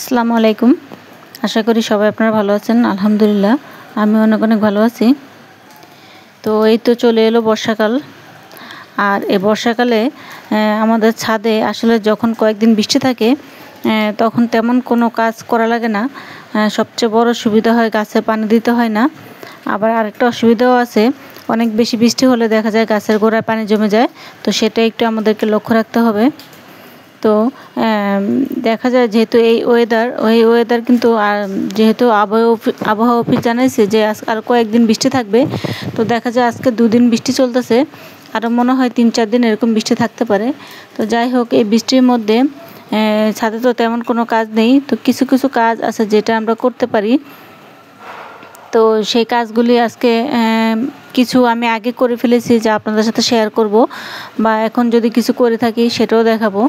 আসসালামু আলাইকুম। আশা করি সবাই আপনারা ভালো আছেন। আলহামদুলিল্লাহ আমি অনেক অনেক ভালো আছি। তো এই তো চলে এলো বর্ষাকাল। আর এই বর্ষাকালে আমাদের ছাদে আসলে যখন কয়েকদিন বৃষ্টি থাকে তখন তেমন কোনো কাজ করা লাগে না। সবচেয়ে বড় সুবিধা হয় গাছে পানি দিতে হয় না। আবার আরেকটা অসুবিধাও আছে, অনেক বেশি বৃষ্টি হলে দেখা যায় গাছের গোড়ায় পানি জমে যায়। তো সেটা একটু আমাদেরকে লক্ষ্য রাখতে হবে। তো দেখা যায় যেহেতু এই ওয়েদার কিন্তু যেহেতু আবহাওয়া অফিস জানাইছে যে আর কয়েকদিন বৃষ্টি থাকবে। তো দেখা যায় আজকে 2 দিন বৃষ্টি চলতেছে, আরও মনে হয় 3-4 দিন এরকম বৃষ্টি থাকতে পারে। তো যাই হোক, এই বৃষ্টির মধ্যে ছাদে তো তেমন কোনো কাজ নেই, তো কিছু কিছু কাজ আছে যেটা আমরা করতে পারি। তো সেই কাজগুলি আজকে কিছু আমি আগে করে ফেলেছি যা আপনাদের সাথে শেয়ার করব, বা এখন যদি কিছু করে থাকি সেটাও দেখাবো।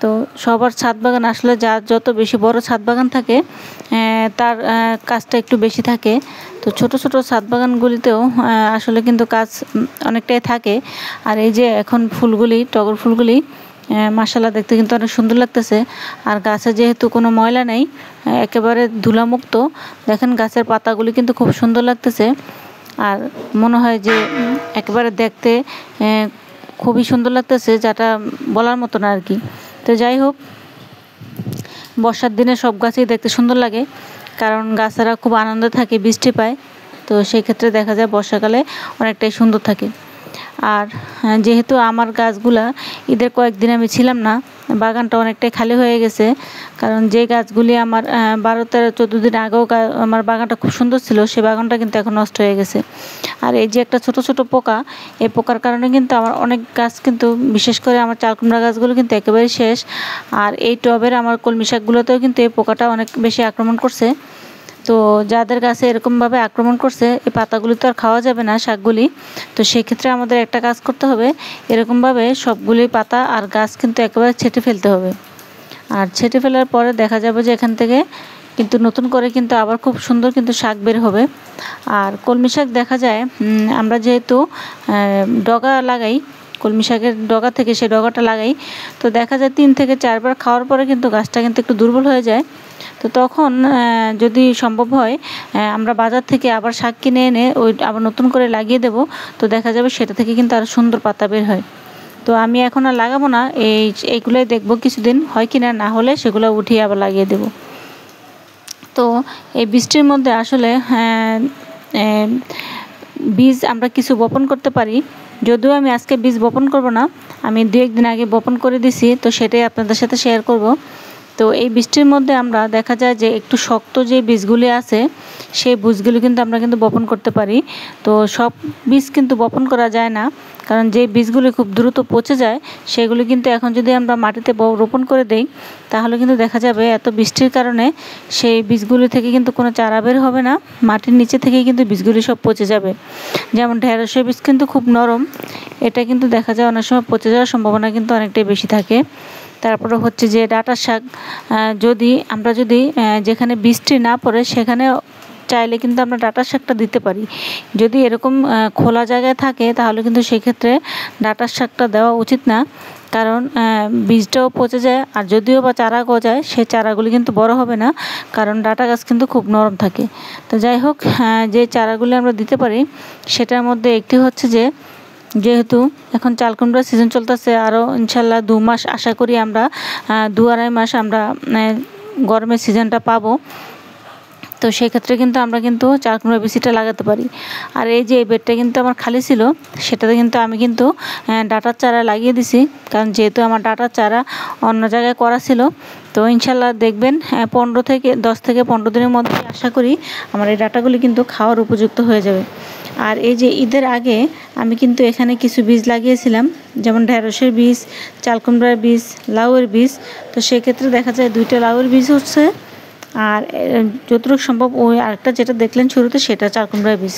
তো সবার ছাদ বাগান আসলে যার যত বেশি বড় ছাদ বাগান থাকে তার কাজটা একটু বেশি থাকে। তো ছোট ছোট ছাদ বাগানগুলিতেও আসলে কিন্তু কাজ অনেকটাই থাকে। আর এই যে এখন ফুলগুলি, টগর ফুলগুলি মাশাআল্লাহ দেখতে কিন্তু অনেক সুন্দর লাগতেছে। আর গাছে যেহেতু কোনো ময়লা নেই, একেবারে ধুলামুক্ত, দেখেন গাছের পাতাগুলি কিন্তু খুব সুন্দর লাগতেছে। আর মনে হয় যে একেবারে দেখতে খুবই সুন্দর লাগতেছে, যেটা বলার মতো না আর কি। তো যাই হোক, বর্ষার দিনে সব গাছই দেখতে সুন্দর লাগে, কারণ গাছেরা খুব আনন্দে থাকে, বৃষ্টি পায়। তো সেই ক্ষেত্রে দেখা যায় বর্ষাকালে অনেকটাই সুন্দর থাকে। আর যেহেতু আমার গাছগুলা ঈদের কয়েকদিন আমি ছিলাম না, বাগানটা অনেকটাই খালি হয়ে গেছে। কারণ যে গাছগুলি আমার 12-13-14 দিন আগেও আমার বাগানটা খুব সুন্দর ছিল, সেই বাগানটা কিন্তু এখন নষ্ট হয়ে গেছে। আর এই যে একটা ছোট ছোট পোকা, এই পোকার কারণে কিন্তু আমার অনেক গাছ, কিন্তু বিশেষ করে আমার চাল কুমড়া গাছগুলো কিন্তু একেবারেই শেষ। আর এই টবের আমার কলমি শাকগুলোতেও কিন্তু এই পোকাটা অনেক বেশি আক্রমণ করছে। তো যাদের গাছে এরকমভাবে আক্রমণ করছে, এই পাতাগুলি তো আর খাওয়া যাবে না, শাকগুলি। তো সেক্ষেত্রে আমাদের একটা কাজ করতে হবে, এরকমভাবে সবগুলি পাতা আর গাছ কিন্তু একেবারে ছেঁটে ফেলতে হবে। আর ছেঁটে ফেলার পরে দেখা যাবে যে এখান থেকে কিন্তু নতুন করে কিন্তু আবার খুব সুন্দর কিন্তু শাক বের হবে। আর কলমি শাক দেখা যায় আমরা যেহেতু ডগা লাগাই, কলমি শাকের ডগা থেকে সেই ডগাটা লাগাই, তো দেখা যায় 3 থেকে 4 বার খাওয়ার পরে কিন্তু গাছটা কিন্তু একটু দুর্বল হয়ে যায়। তো তখন যদি সম্ভব হয় আমরা বাজার থেকে আবার শাক কিনে এনে ওই আবার নতুন করে লাগিয়ে দেব। তো দেখা যাবে সেটা থেকে কিন্তু আরও সুন্দর পাতা বের হয়। তো আমি এখন আর লাগাবো না, এইগুলোই দেখবো কিছুদিন হয় কিনা, না হলে সেগুলো উঠিয়ে আবার লাগিয়ে দেব। তো এই বৃষ্টির মধ্যে আসলে বীজ আমরা কিছু বপন করতে পারি। যদিও আমি আজকে বীজ বপন করব না, আমি 2-1 দিন আগে বপন করে দিছি, তো সেটাই আপনাদের সাথে শেয়ার করব। তো এই বৃষ্টির মধ্যে আমরা দেখা যায় যে একটু শক্ত যে বীজগুলি আছে, সেই বীজগুলি কিন্তু আমরা কিন্তু বপন করতে পারি। তো সব বীজ কিন্তু বপন করা যায় না, কারণ যে বীজগুলি খুব দ্রুত পচে যায়, সেগুলি কিন্তু এখন যদি আমরা মাটিতে রোপণ করে দেই, তাহলে কিন্তু দেখা যাবে এত বৃষ্টির কারণে সেই বীজগুলি থেকে কিন্তু কোনো চারা বের হবে না, মাটির নিচে থেকেই কিন্তু বীজগুলি সব পচে যাবে। যেমন ঢেঁড়সের বীজ কিন্তু খুব নরম, এটা কিন্তু দেখা যায় অনেক সময় পচে যাওয়ার সম্ভাবনা কিন্তু অনেকটাই বেশি থাকে। তারপরে হচ্ছে যে ডাঁটার শাক, যদি যেখানে বৃষ্টি না পড়ে সেখানে চাইলে কিন্তু আমরা ডাঁটার শাকটা দিতে পারি। যদি এরকম খোলা জায়গায় থাকে, তাহলে কিন্তু সেক্ষেত্রে ডাঁটার শাকটা দেওয়া উচিত না, কারণ বীজটাও পচে যায়। আর যদিও বা চারা গজায়, সেই চারাগুলি কিন্তু বড় হবে না, কারণ ডাঁটা গাছ কিন্তু খুব নরম থাকে। তো যাই হোক, যে চারাগুলি আমরা দিতে পারি সেটার মধ্যে একটি হচ্ছে যে, যেহেতু এখন চাল কুমড়ার সিজন চলতেছে, আরও ইনশাল্লাহ 2 মাস আশা করি আমরা 2-2.5 মাস আমরা গরমের সিজনটা পাবো। তো সেক্ষেত্রে কিন্তু আমরা কিন্তু চাল কুমড়া বিচিটা লাগাতে পারি। আর এই যে এই বেডটা কিন্তু আমার খালি ছিল, সেটাতে কিন্তু আমি কিন্তু ডাঁটার চারা লাগিয়ে দিছি, কারণ যেহেতু আমার ডাঁটার চারা অন্য জায়গায় করা ছিল। তো ইনশাল্লাহ দেখবেন 10 থেকে 15 দিনের মধ্যে আশা করি আমার এই ডাঁটাগুলি কিন্তু খাওয়ার উপযুক্ত হয়ে যাবে। আর এই যে ঈদের আগে আমি কিন্তু এখানে কিছু বীজ লাগিয়েছিলাম, যেমন ঢেঁড়সের বীজ, চাল কুমড়ার বীজ, লাউয়ের বীজ। তো সেক্ষেত্রে দেখা যায় 2টা লাউয়ের বীজ হচ্ছে, আর যতটুকু সম্ভব ওই আরেকটা যেটা দেখলেন শুরুতে, সেটা চাল কুমড়ার বীজ।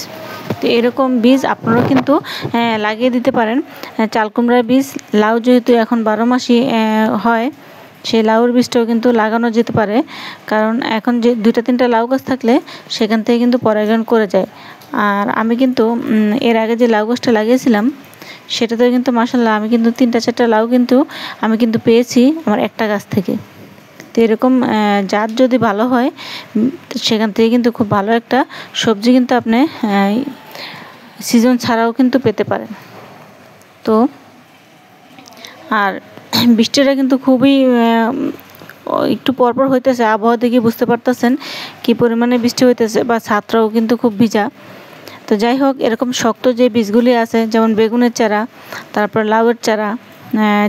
তো এরকম বীজ আপনারা কিন্তু লাগিয়ে দিতে পারেন। চাল কুমড়ার বীজ, লাউ যেহেতু এখন 12 মাসই হয়, সেই লাউয়ের বীজটাও কিন্তু লাগানো যেতে পারে, কারণ এখন যে 2-3টা লাউ গাছ থাকলে সেখান থেকে কিন্তু পরাগায়ন করে যায়। আর আমি কিন্তু এর আগে যে লাউ গাছটা লাগিয়েছিলাম, সেটাতেও কিন্তু মাশাআল্লাহ আমি কিন্তু 3-4টা লাউ কিন্তু আমি কিন্তু পেয়েছি আমার একটা গাছ থেকে। তো এরকম জাত যদি ভালো হয় সেখান থেকে কিন্তু খুব ভালো একটা সবজি কিন্তু আপনি সিজন ছাড়াও কিন্তু পেতে পারেন। তো আর বৃষ্টিটা কিন্তু খুবই একটু পরপর হইতেছে, আবহাওয়া দেখে বুঝতে পারতেছেন কি পরিমাণে বৃষ্টি হইতেছে, বা ছাদটাও কিন্তু খুব ভিজা। তো যাই হোক, এরকম শক্ত যে বীজগুলি আছে যেমন বেগুনের চারা, তারপর লাউয়ের চারা,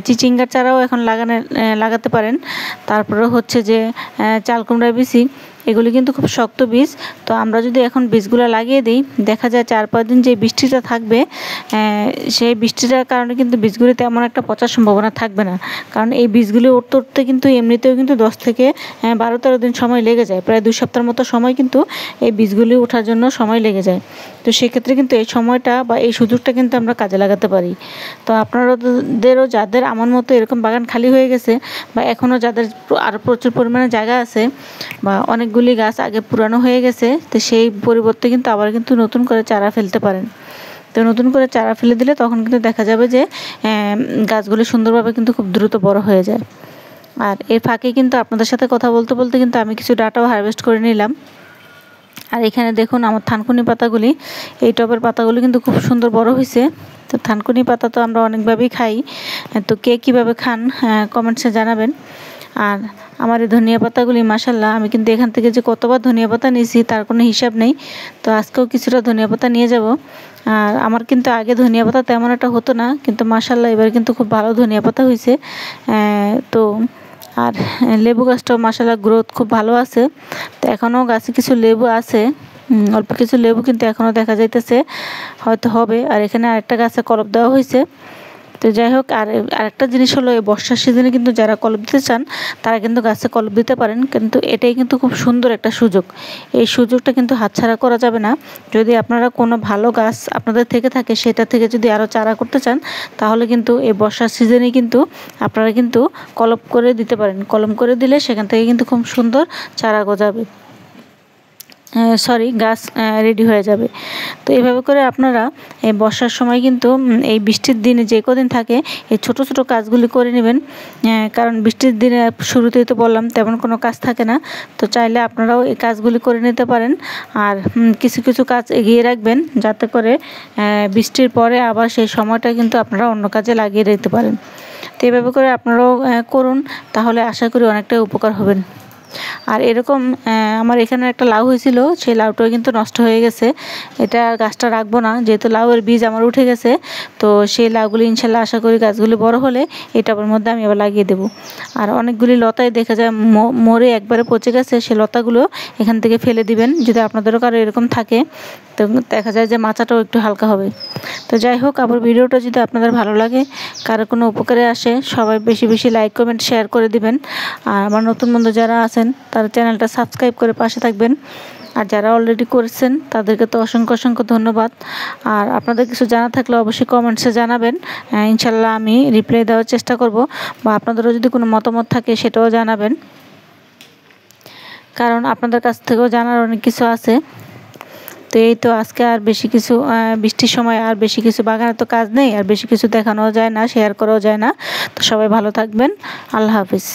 চিচিঙ্গার চারাও এখন লাগাতে পারেন। তারপরে হচ্ছে যে চাল কুমড়ার বিচি, এগুলি কিন্তু খুব শক্ত বীজ। তো আমরা যদি এখন বীজগুলো লাগিয়ে দিই, দেখা যায় 4-5 দিন যে বৃষ্টিটা থাকবে, সেই বৃষ্টিটার কারণে কিন্তু বীজগুলি তেমন একটা পচার সম্ভাবনা থাকবে না। কারণ এই বীজগুলি উঠতে উঠতে কিন্তু এমনিতেও কিন্তু 10 থেকে 12-13 দিন সময় লেগে যায়, প্রায় 2 সপ্তাহের মতো সময় কিন্তু এই বীজগুলি ওঠার জন্য সময় লেগে যায়। তো সেক্ষেত্রে কিন্তু এই সময়টা বা এই সুযোগটা কিন্তু আমরা কাজে লাগাতে পারি। তো আপনাদেরও যাদের আমার মতো এরকম বাগান খালি হয়ে গেছে, বা এখনও যাদের আরও প্রচুর পরিমাণে জায়গা আছে, বা অনেকগুলি গাছ আগে পুরানো হয়ে গেছে, তো সেই পরিবর্তে কিন্তু আবার কিন্তু নতুন করে চারা ফেলতে পারেন। তো নতুন করে চারা ফেলে দিলে তখন কিন্তু দেখা যাবে যে গাছগুলি সুন্দরভাবে কিন্তু খুব দ্রুত বড় হয়ে যায়। আর এর ফাঁকে কিন্তু আপনাদের সাথে কথা বলতে বলতে কিন্তু আমি কিছু ডাটাও হারভেস্ট করে নিলাম। আর এখানে দেখুন আমার থানকুনি পাতাগুলি, এই টবের পাতাগুলি কিন্তু খুব সুন্দর বড় হয়েছে। তো থানকুনি পাতা তো আমরা অনেকভাবেই খাই, তো কে কীভাবে খান কমেন্টসে জানাবেন। আর আমার এই ধনিয়া পাতাগুলি মাশাল্লাহ, আমি কিন্তু এখান থেকে যে কতবার ধনিয়া পাতা নিয়েছি তার কোনো হিসাব নেই। তো আজকেও কিছুটা ধনিয়া পাতা নিয়ে যাব। আর আমার কিন্তু আগে ধনিয়া পাতা তেমন একটা হতো না, কিন্তু মাশাল্লাহ এবার কিন্তু খুব ভালো ধনিয়া পাতা হয়েছে। তো আর লেবু গাছটাও মাশাল্লাহ গ্রোথ খুব ভালো আছে। তো এখনও গাছে কিছু লেবু আছে, অল্প কিছু লেবু কিন্তু এখনও দেখা যাইতেছে, হয়তো হবে। আর এখানে আরেকটা গাছে কলপ দেওয়া হয়েছে। তো যাই হোক, আরেকটা জিনিস হলো, এই বর্ষার সিজনে কিন্তু যারা কলপ দিতে চান তারা কিন্তু গাছে কলপ দিতে পারেন, কিন্তু এটাই কিন্তু খুব সুন্দর একটা সুযোগ। এই সুযোগটা কিন্তু হাতছাড়া করা যাবে না। যদি আপনারা কোনো ভালো গাছ আপনাদের থেকে থাকে, সেটা থেকে যদি আরও চারা করতে চান, তাহলে কিন্তু এই বর্ষার সিজনে কিন্তু আপনারা কিন্তু কলপ করে দিতে পারেন। কলম করে দিলে সেখান থেকে কিন্তু খুব সুন্দর চারা গজাবে, গাছ রেডি হয়ে যাবে। তো এইভাবে করে আপনারা এই বর্ষার সময় কিন্তু এই বৃষ্টির দিনে যে কদিন থাকে এই ছোট ছোট কাজগুলি করে নেবেন। কারণ বৃষ্টির দিনে শুরুতেই তো বললাম তেমন কোনো কাজ থাকে না। তো চাইলে আপনারাও এই কাজগুলি করে নিতে পারেন। আর কিছু কিছু কাজ এগিয়ে রাখবেন, যাতে করে বৃষ্টির পরে আবার সেই সময়টা কিন্তু আপনারা অন্য কাজে লাগিয়ে দিতে পারেন। তো এইভাবে করে আপনারাও করুন, তাহলে আশা করি অনেকটাই উপকার হবেন। আর এরকম আমার এখানে একটা লাউ হয়েছিল, সেই লাউটাও কিন্তু নষ্ট হয়ে গেছে। এটা গাছটা রাখবো না, যেহেতু লাউয়ের বীজ আমার উঠে গেছে। তো সেই লাউগুলি ইনশাল্লাহ আশা করি গাছগুলি বড় হলে এই টবের মধ্যে আমি আবার লাগিয়ে দেবো। আর অনেকগুলি লতায় দেখা যায় মরে একবারে পচে গেছে, সেই লতাগুলো এখান থেকে ফেলে দিবেন যদি আপনাদেরও কারো এরকম থাকে। তো দেখা যায় যে মাচাটাও একটু হালকা হবে। তো যাই হোক, আবার ভিডিওটা যদি আপনাদের ভালো লাগে, কারো কোনো উপকারে আসে, সবাই বেশি বেশি লাইক কমেন্ট শেয়ার করে দিবেন। আর আমার নতুন বন্ধু যারা আছেন তারা চ্যানেলটা সাবস্ক্রাইব করে পাশে থাকবেন। আর যারা অলরেডি করেছেন তাদেরকে তো অসংখ্য অসংখ্য ধন্যবাদ। আর আপনাদের কিছু জানা থাকলে অবশ্যই কমেন্টসে জানাবেন, ইনশাল্লাহ আমি রিপ্লাই দেওয়ার চেষ্টা করব। বা আপনাদেরও যদি কোনো মতামত থাকে সেটাও জানাবেন, কারণ আপনাদের কাছ থেকেও জানার অনেক কিছু আছে। তো এই তো আজকে আর বেশি কিছু, বৃষ্টির সময় আর বেশি কিছু বাগানে তো কাজ নেই, আর বেশি কিছু দেখানোও যায় না, শেয়ার করাও যায় না। তো সবাই ভালো থাকবেন, আল্লাহ হাফিজ।